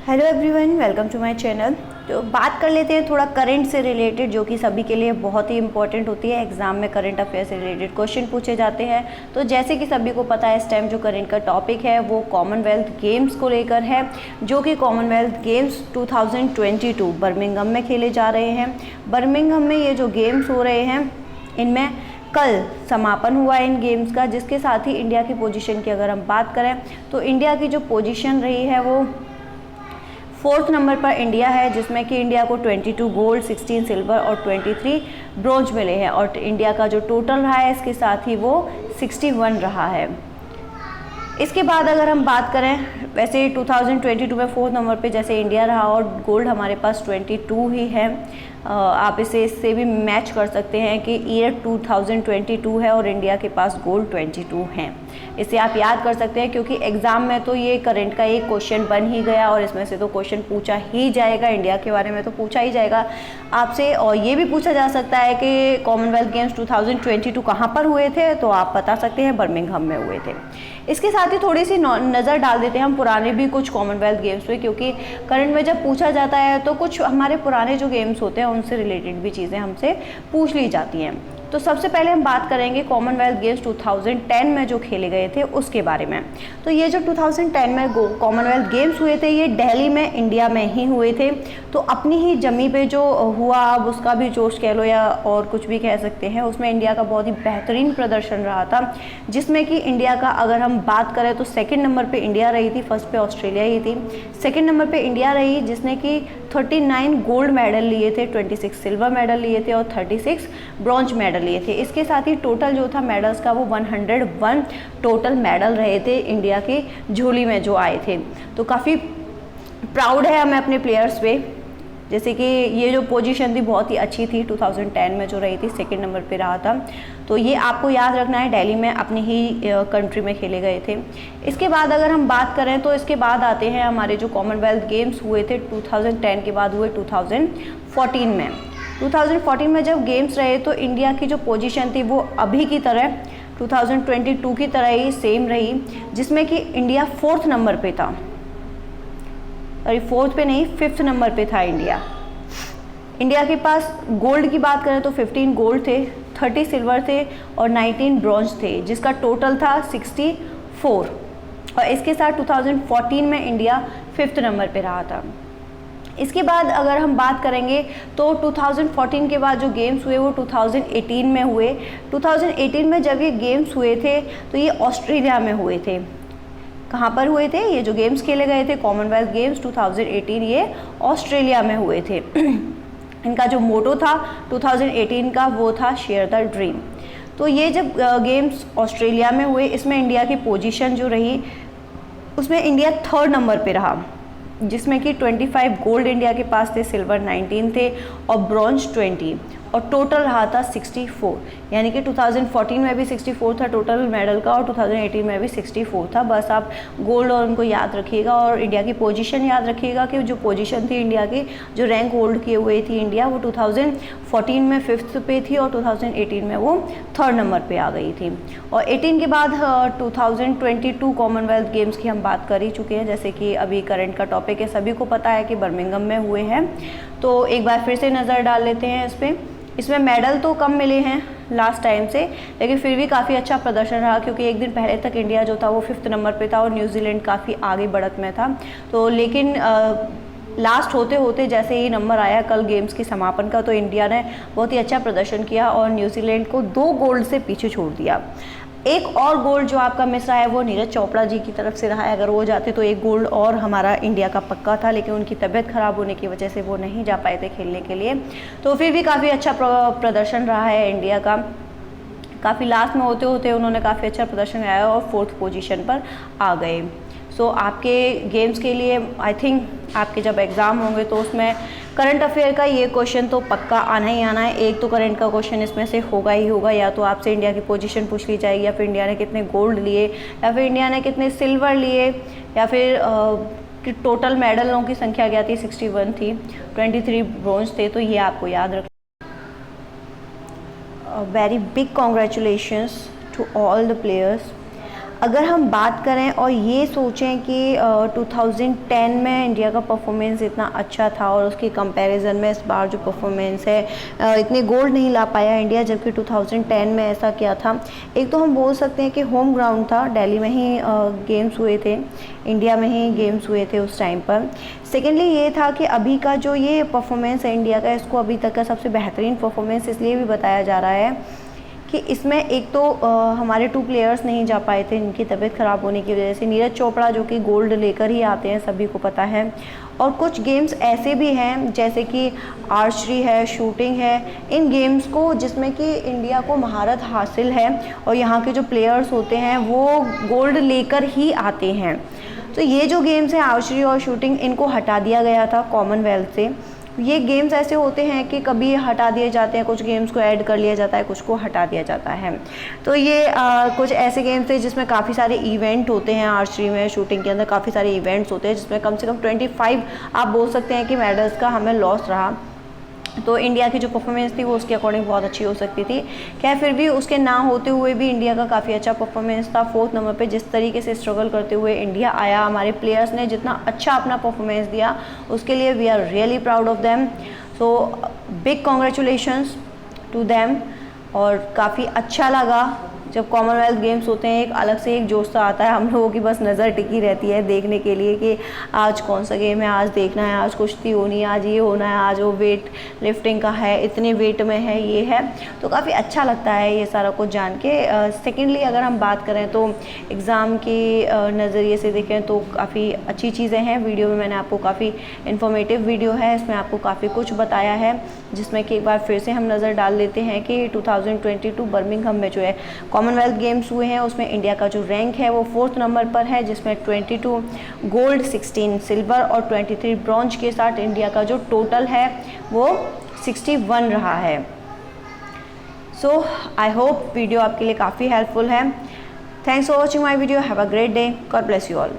Hello everyone, welcome to my channel. तो बात कर लेते हैं थोड़ा करंट से रिलेटेड, जो कि सभी के लिए बहुत ही इंपॉर्टेंट होती है। एग्जाम में करंट अफेयर से रिलेटेड क्वेश्चन पूछे जाते हैं। तो जैसे कि सभी को पता है, इस टाइम जो करंट का टॉपिक है वो कॉमनवेल्थ गेम्स को लेकर है, जो कि कॉमनवेल्थ गेम्स 2022 बर्मिंघम में खेले जा रहे हैं। बर्मिंघम में ये जो गेम्स हो रहे हैं, इनमें कल समापन हुआ है इन गेम्स का, जिसके साथ ही इंडिया की पोजीशन की अगर हम बात करें तो इंडिया की जो पोजीशन रही है वो 4th नंबर पर इंडिया है, जिसमें कि इंडिया को 22 गोल्ड, 16 सिल्वर और 23 ब्रॉन्ज मिले हैं। और इंडिया का जो टोटल रहा है इसके साथ ही वो 61 रहा है। इसके बाद अगर हम बात करें, वैसे 2022 में 4th नंबर पे जैसे इंडिया रहा और गोल्ड हमारे पास 22 ही है। आप इससे भी मैच कर सकते हैं कि ईयर 2022 है और इंडिया के पास गोल्ड 22 हैं। इसे आप याद कर सकते हैं, क्योंकि एग्ज़ाम में तो ये करंट का एक क्वेश्चन बन ही गया और इसमें से तो क्वेश्चन पूछा ही जाएगा, इंडिया के बारे में तो पूछा ही जाएगा आपसे। और ये भी पूछा जा सकता है कि कॉमनवेल्थ गेम्स 2022 कहाँ पर हुए थे, तो आप बता सकते हैं बर्मिंघम में हुए थे। इसके साथ ही थोड़ी सी नज़र डाल देते हैं हम पुराने भी कुछ कॉमनवेल्थ गेम्स पे, क्योंकि करंट में जब पूछा जाता है तो कुछ हमारे पुराने जो गेम्स होते हैं उनसे रिलेटेड भी चीज़ें हमसे पूछ ली जाती हैं। तो सबसे पहले हम बात करेंगे कॉमनवेल्थ गेम्स 2010 में जो खेले गए थे उसके बारे में। तो ये जो 2010 में कॉमनवेल्थ गेम्स हुए थे, ये दिल्ली में, इंडिया में ही हुए थे। तो अपनी ही जमी पे जो हुआ, अब उसका भी जोश कह लो या और कुछ भी कह सकते हैं, उसमें इंडिया का बहुत ही बेहतरीन प्रदर्शन रहा था। जिसमें कि इंडिया का अगर हम बात करें तो 2nd नंबर पर इंडिया रही थी, फर्स्ट पे ऑस्ट्रेलिया ही थी। 2nd नंबर पर इंडिया रही, जिसने कि 39 गोल्ड मेडल लिए थे, 26 सिल्वर मेडल लिए थे और 36 ब्रॉन्ज मेडल लिए थे। इसके साथ ही टोटल जो था मेडल्स का वो 101 टोटल मेडल रहे थे इंडिया की झोली में जो आए थे। तो काफ़ी प्राउड है हमें अपने प्लेयर्स पे। जैसे कि ये जो पोजीशन थी बहुत ही अच्छी थी 2010 में जो रही थी, 2nd नंबर पे रहा था। तो ये आपको याद रखना है, दिल्ली में अपनी ही कंट्री में खेले गए थे। इसके बाद अगर हम बात करें तो इसके बाद आते हैं हमारे जो कॉमनवेल्थ गेम्स हुए थे 2010 के बाद हुए 2014 में। 2014 में जब गेम्स रहे तो इंडिया की जो पोजीशन थी वो अभी की तरह 2022 की तरह ही सेम रही, जिसमें कि इंडिया 4th नंबर पे था। अरे 4th पे नहीं, 5th नंबर पे था इंडिया। इंडिया के पास गोल्ड की बात करें तो 15 गोल्ड थे, 30 सिल्वर थे और 19 ब्रॉन्ज थे, जिसका टोटल था 64। और इसके साथ 2014 में इंडिया 5th नंबर पे रहा था। इसके बाद अगर हम बात करेंगे तो 2014 के बाद जो गेम्स हुए वो 2018 में हुए। 2018 में जब ये गेम्स हुए थे तो ये ऑस्ट्रेलिया में हुए थे। कहाँ पर हुए थे ये जो गेम्स खेले गए थे कॉमनवेल्थ गेम्स 2018, ये ऑस्ट्रेलिया में हुए थे। इनका जो मोटो था 2018 का वो था शेयर द ड्रीम। तो ये जब गेम्स ऑस्ट्रेलिया में हुए, इसमें इंडिया की पोजीशन जो रही उसमें इंडिया 3rd नंबर पे रहा, जिसमें कि 25 गोल्ड इंडिया के पास थे, सिल्वर 19 थे और ब्रॉन्ज 20 और टोटल रहा था 64। यानी कि 2014 में भी 64 था टोटल मेडल का और 2018 में भी 64 था। बस आप गोल्ड और उनको याद रखिएगा और इंडिया की पोजीशन याद रखिएगा कि जो पोजीशन थी इंडिया की, जो रैंक होल्ड किए हुए थी इंडिया, वो 2014 में 5th पे थी और 2018 में वो 3rd नंबर पे आ गई थी। और 18 के बाद 2022 कॉमनवेल्थ गेम्स की हम बात कर ही चुके हैं, जैसे कि अभी करंट का टॉपिक है, सभी को पता है कि बर्मिंघम में हुए हैं। तो एक बार फिर से नज़र डाल लेते हैं इस पर। इसमें मेडल तो कम मिले हैं लास्ट टाइम से, लेकिन फिर भी काफ़ी अच्छा प्रदर्शन रहा, क्योंकि एक दिन पहले तक इंडिया जो था वो 5th नंबर पे था और न्यूजीलैंड काफ़ी आगे बढ़त में था। तो लेकिन लास्ट होते होते जैसे ही नंबर आया कल गेम्स की समापन का, तो इंडिया ने बहुत ही अच्छा प्रदर्शन किया और न्यूजीलैंड को 2 गोल्ड से पीछे छोड़ दिया। एक और गोल्ड जो आपका मिस रहा है वो नीरज चोपड़ा जी की तरफ से रहा है। अगर वो जाते तो एक गोल्ड और हमारा इंडिया का पक्का था, लेकिन उनकी तबीयत ख़राब होने की वजह से वो नहीं जा पाए थे खेलने के लिए। तो फिर भी काफ़ी अच्छा प्रदर्शन रहा है इंडिया का। काफ़ी लास्ट में होते होते उन्होंने काफ़ी अच्छा प्रदर्शन आया और 4th पोजीशन पर आ गए। सो आपके गेम्स के लिए आई थिंक आपके जब एग्ज़ाम होंगे तो उसमें करंट अफेयर का ये क्वेश्चन तो पक्का आना ही आना है। एक तो करंट का क्वेश्चन इसमें से होगा ही होगा, या तो आपसे इंडिया की पोजीशन पूछ ली जाएगी, या फिर इंडिया ने कितने गोल्ड लिए, या फिर इंडिया ने कितने सिल्वर लिए, या फिर कि टोटल मेडलों की संख्या क्या थी, 61 थी, 23 ब्रॉन्ज थे। तो ये आपको याद रखना। Very big congratulations to all the players. अगर हम बात करें और ये सोचें कि 2010 में इंडिया का परफॉर्मेंस इतना अच्छा था और उसके कंपैरिजन में इस बार जो परफॉर्मेंस है इतने गोल्ड नहीं ला पाया इंडिया, जबकि 2010 में ऐसा क्या था। एक तो हम बोल सकते हैं कि होम ग्राउंड था, दिल्ली में ही गेम्स हुए थे, इंडिया में ही गेम्स हुए थे उस टाइम पर। सेकेंडली ये था कि अभी का जो ये परफॉर्मेंस है इंडिया का, इसको अभी तक का सबसे बेहतरीन परफॉर्मेंस इसलिए भी बताया जा रहा है कि इसमें एक तो हमारे 2 प्लेयर्स नहीं जा पाए थे, इनकी तबीयत ख़राब होने की वजह से। नीरज चोपड़ा जो कि गोल्ड लेकर ही आते हैं, सभी को पता है। और कुछ गेम्स ऐसे भी हैं जैसे कि आर्चरी है, शूटिंग है, इन गेम्स को जिसमें कि इंडिया को महारत हासिल है और यहाँ के जो प्लेयर्स होते हैं वो गोल्ड लेकर ही आते हैं। तो ये जो गेम्स हैं आर्चरी और शूटिंग, इनको हटा दिया गया था कॉमनवेल्थ से। ये गेम्स ऐसे होते हैं कि कभी हटा दिए जाते हैं, कुछ गेम्स को ऐड कर लिया जाता है, कुछ को हटा दिया जाता है। तो ये कुछ ऐसे गेम्स थे जिसमें काफ़ी सारे इवेंट होते हैं। आर्चरी में, शूटिंग के अंदर काफ़ी सारे इवेंट्स होते हैं जिसमें कम से कम 25 आप बोल सकते हैं कि मेडल्स का हमें लॉस रहा। तो इंडिया की जो परफॉर्मेंस थी वो उसके अकॉर्डिंग बहुत अच्छी हो सकती थी। खैर फिर भी उसके ना होते हुए भी इंडिया का काफ़ी अच्छा परफॉर्मेंस था। 4th नंबर पे जिस तरीके से स्ट्रगल करते हुए इंडिया आया, हमारे प्लेयर्स ने जितना अच्छा अपना परफॉर्मेंस दिया उसके लिए we are really proud of them. So big congratulations to them. और काफ़ी अच्छा लगा जब कॉमनवेल्थ गेम्स होते हैं, एक अलग से एक जोश सा आता है, हम लोगों की बस नज़र टिकी रहती है देखने के लिए कि आज कौन सा गेम है, आज देखना है, आज कुश्ती होनी है, आज ये होना है, आज वो वेट लिफ्टिंग का है, इतने वेट में है, ये है। तो काफ़ी अच्छा लगता है ये सारा कुछ जान के। सेकेंडली अगर हम बात करें तो एग्ज़ाम के नज़रिए से देखें तो काफ़ी अच्छी चीज़ें हैं। वीडियो में मैंने आपको काफ़ी इन्फॉर्मेटिव वीडियो है, इसमें आपको काफ़ी कुछ बताया है, जिसमें कि एक बार फिर से हम नज़र डाल लेते हैं कि 2022 बर्मिंघम में जो है कॉमनवेल्थ गेम्स हुए हैं उसमें इंडिया का जो रैंक है वो 4th नंबर पर है, जिसमें 22 गोल्ड, 16 सिल्वर और 23 ब्रॉन्ज के साथ इंडिया का जो टोटल है वो 61 रहा है। सो आई होप वीडियो आपके लिए काफ़ी हेल्पफुल है। Thanks for watching my video. Have a great day. God bless you all.